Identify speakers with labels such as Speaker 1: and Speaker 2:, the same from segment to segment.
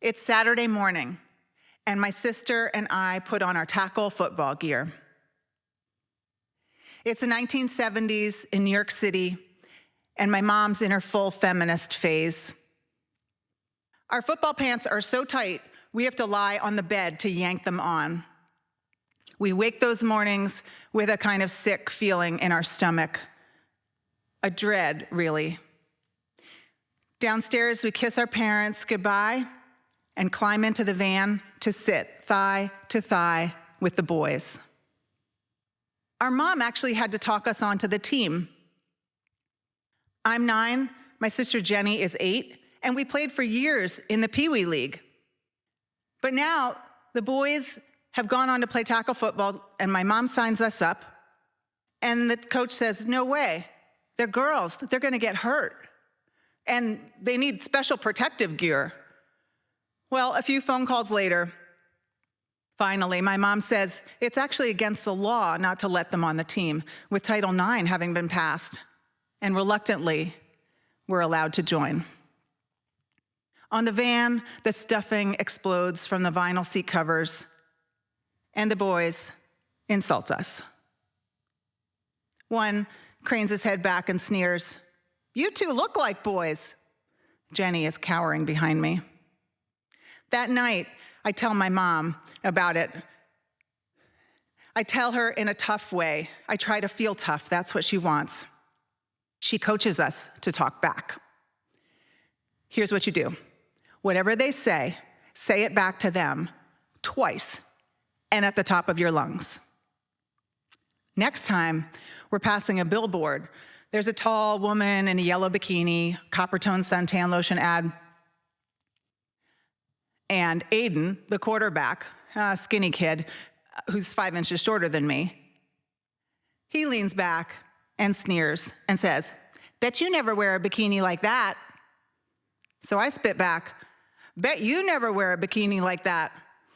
Speaker 1: It's Saturday morning, and my sister and I put on our tackle football gear. It's the 1970s in New York City, and my mom's in her full feminist phase. Our football pants are so tight, we have to lie on the bed to yank them on. We wake those mornings with a kind of sick feeling in our stomach, a dread, really. Downstairs, we kiss our parents goodbye and climb into the van to sit thigh to thigh with the boys. Our mom actually had to talk us onto the team. I'm 9, my sister Jenny is 8, and we played for years in the Pee Wee League. But now the boys have gone on to play tackle football, and my mom signs us up, and the coach says, no way, they're girls, they're gonna get hurt, and they need special protective gear. Well, a few phone calls later, finally, my mom says it's actually against the law not to let them on the team, with Title IX having been passed, and reluctantly, we're allowed to join. On the van, the stuffing explodes from the vinyl seat covers, and the boys insult us. One cranes his head back and sneers, "You two look like boys." Jenny is cowering behind me. That night, I tell my mom about it. I tell her in a tough way. I try to feel tough, that's what she wants. She coaches us to talk back. Here's what you do. Whatever they say it back to them twice and at the top of your lungs. Next time, we're passing a billboard. There's a tall woman in a yellow bikini, copper-toned suntan lotion ad. And Aiden, the quarterback, a skinny kid who's 5 inches shorter than me, he leans back and sneers and says, "Bet you never wear a bikini like that." So I spit back, "Bet you never wear a bikini like that.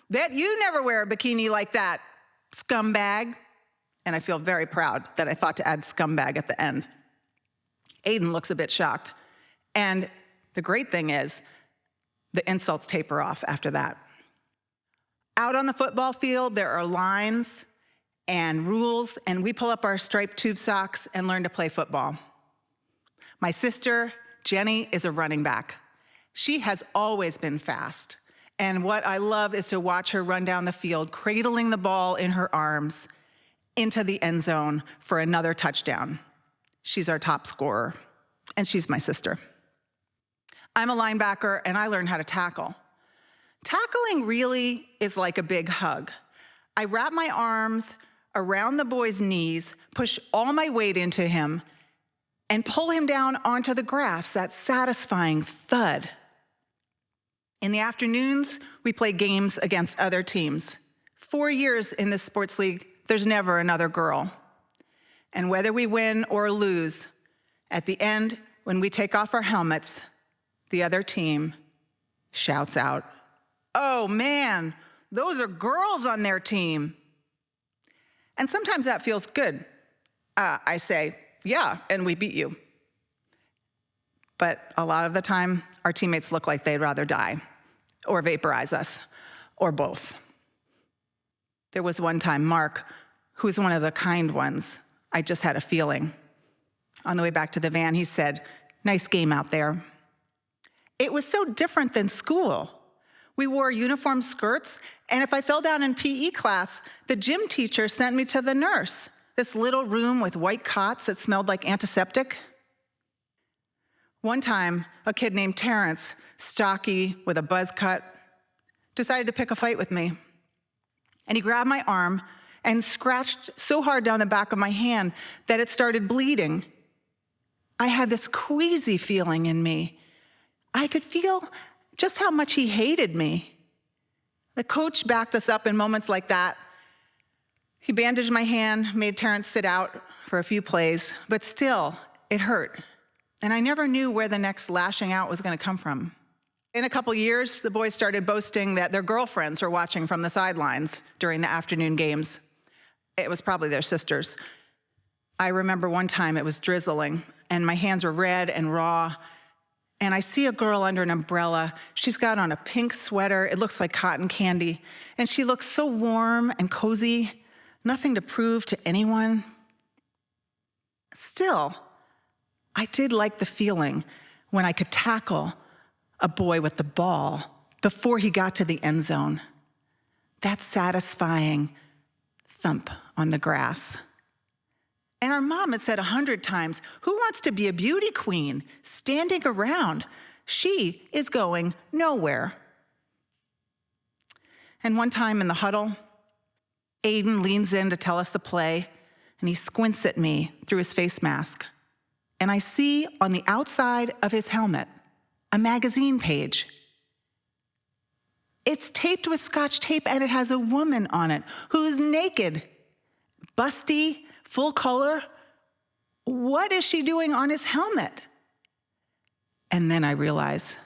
Speaker 1: Bet you never wear a bikini like that, scumbag." And I feel very proud that I thought to add scumbag at the end. Aiden looks a bit shocked. And the great thing is, the insults taper off after that. Out on the football field, there are lines and rules, and we pull up our striped tube socks and learn to play football. My sister, Jenny, is a running back. She has always been fast, and what I love is to watch her run down the field, cradling the ball in her arms into the end zone for another touchdown. She's our top scorer, and she's my sister. I'm a linebacker, and I learned how to tackle. Tackling really is like a big hug. I wrap my arms around the boy's knees, push all my weight into him, and pull him down onto the grass, that satisfying thud. In the afternoons, we play games against other teams. 4 years in this sports league, there's never another girl. And whether we win or lose, at the end, when we take off our helmets, the other team shouts out, "Oh man, those are girls on their team." And sometimes that feels good. I say, "Yeah, and we beat you." But a lot of the time, our teammates look like they'd rather die or vaporize us, or both. There was one time, Mark, who's one of the kind ones, I just had a feeling. On the way back to the van, he said, "Nice game out there." It was so different than school. We wore uniform skirts, and if I fell down in PE class, the gym teacher sent me to the nurse, this little room with white cots that smelled like antiseptic. One time, a kid named Terrence, stocky with a buzz cut, decided to pick a fight with me. And he grabbed my arm and scratched so hard down the back of my hand that it started bleeding. I had this queasy feeling in me. I could feel just how much he hated me. The coach backed us up in moments like that. He bandaged my hand, made Terrence sit out for a few plays, but still, it hurt. And I never knew where the next lashing out was going to come from. In a couple years, the boys started boasting that their girlfriends were watching from the sidelines during the afternoon games. It was probably their sisters. I remember one time it was drizzling, and my hands were red and raw, and I see a girl under an umbrella. She's got on a pink sweater. It looks like cotton candy. And she looks so warm and cozy, nothing to prove to anyone. Still, I did like the feeling when I could tackle a boy with the ball before he got to the end zone. That satisfying thump on the grass. And our mom had said 100 times, who wants to be a beauty queen standing around? She is going nowhere. And one time in the huddle, Aiden leans in to tell us the play, and he squints at me through his face mask. And I see on the outside of his helmet a magazine page. It's taped with Scotch tape, and it has a woman on it who's naked, busty, full color. What is she doing on his helmet? And then I realize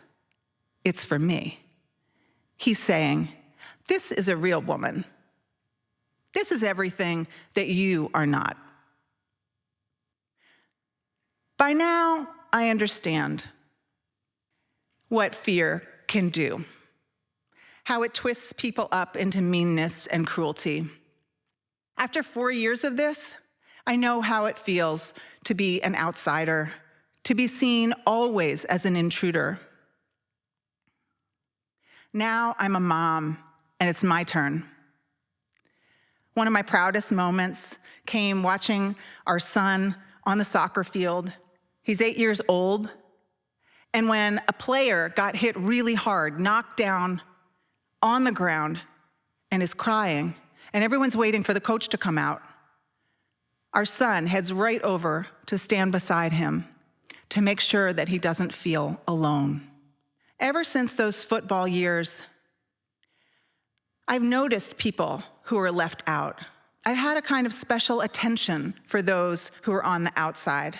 Speaker 1: it's for me. He's saying, this is a real woman. This is everything that you are not. By now, I understand what fear can do, how it twists people up into meanness and cruelty. After 4 years of this, I know how it feels to be an outsider, to be seen always as an intruder. Now I'm a mom, and it's my turn. One of my proudest moments came watching our son on the soccer field. He's 8 years old, and when a player got hit really hard, knocked down on the ground, and is crying, and everyone's waiting for the coach to come out, our son heads right over to stand beside him to make sure that he doesn't feel alone. Ever since those football years, I've noticed people who are left out. I've had a kind of special attention for those who are on the outside,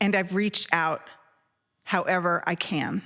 Speaker 1: and I've reached out however I can.